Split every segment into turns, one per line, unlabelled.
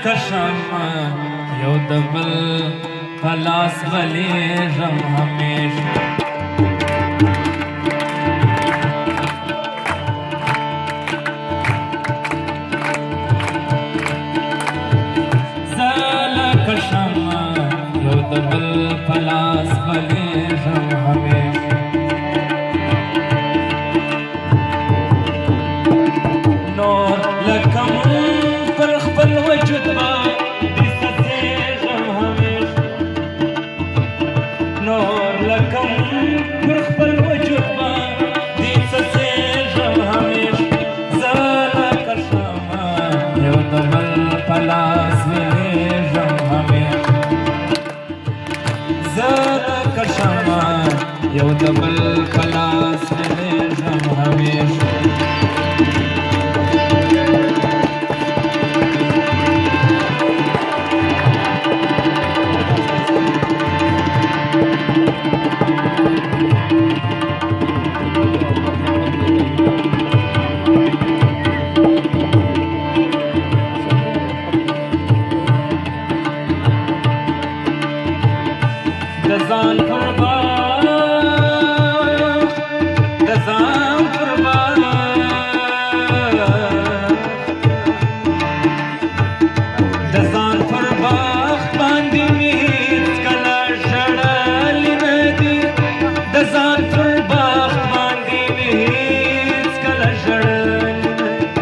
کشم یو د بل په لاس بلیږم همیشه زه لکه شمع یو د بل په لاس بلیږم همیشه نور لکه مون پر خپل وجود باندې څڅېږم همیشه نور لکه مون پر خپل وجود باندې څڅېږم همیشه زه لکه شمع یو د بل په لاس ویلېږم همیشه زه لکه شمع یو د بل په لاس ویلېږم همیشه د ځان پر باغ د ځان پر باغ د ځان پر باغ باندې مې هېڅکله ژړلي نه دي د ځان پر باغ باندې مې هېڅکله ژړلي نه دي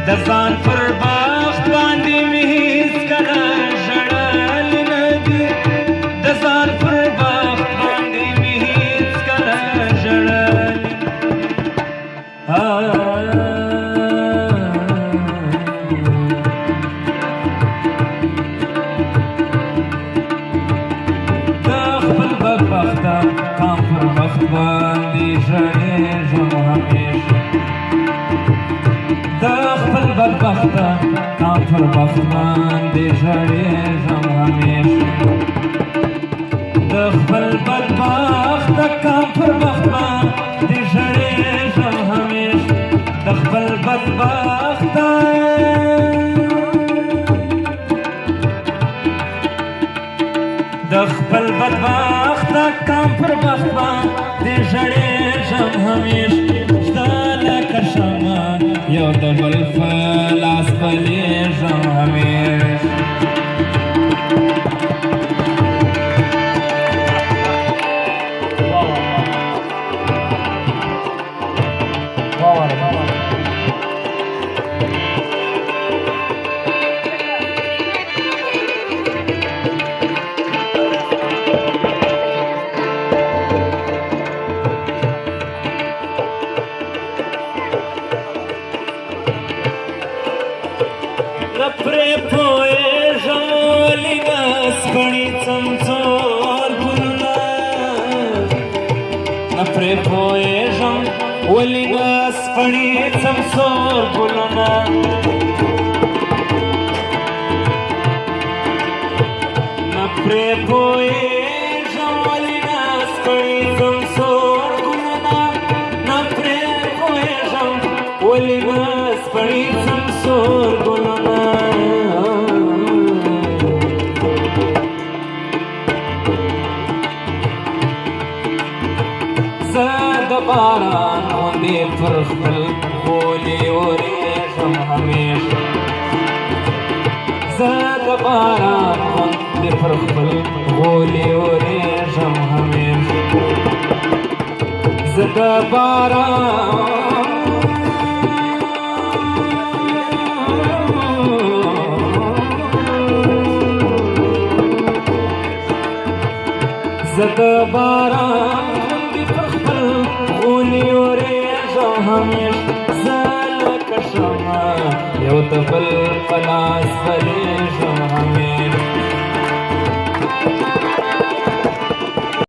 د ځان پر باغ باندې مې هېڅکله ژړلي نه دي د ځان پر باغ باندې مې هېڅکله ژړلي د خپل بدبخته کام پر بخت باندې ژړېږم همیشه د خپل بدبخته کام پر بخت باندې ژړېږم همیشه د خپل بدبخته کام پر بخت باندې ژړېږم همیشه د خپل بدبخته د خپل بدبخته کام پر بخت باندې ژړېږم همیشه زه لکه شمع یو د بل په لاس بلیږم همیشه پرې پوهېږم ولې نه سپڼي څمڅور ګلونه نه پرې پوهېږم ولې نه سپڼي څمڅور ګلونه نه پرې پوهېږم ولې نه سپڼي څمڅور ګلونه نه پرې پوهېږم ولې نه سپڼي څمڅور ګلونه زه د باران غوندې پر خپل غولي ورېږم همیشه زه د باران غوندې پر خپل غولي ورېږم همیشه زه د باران زه د باران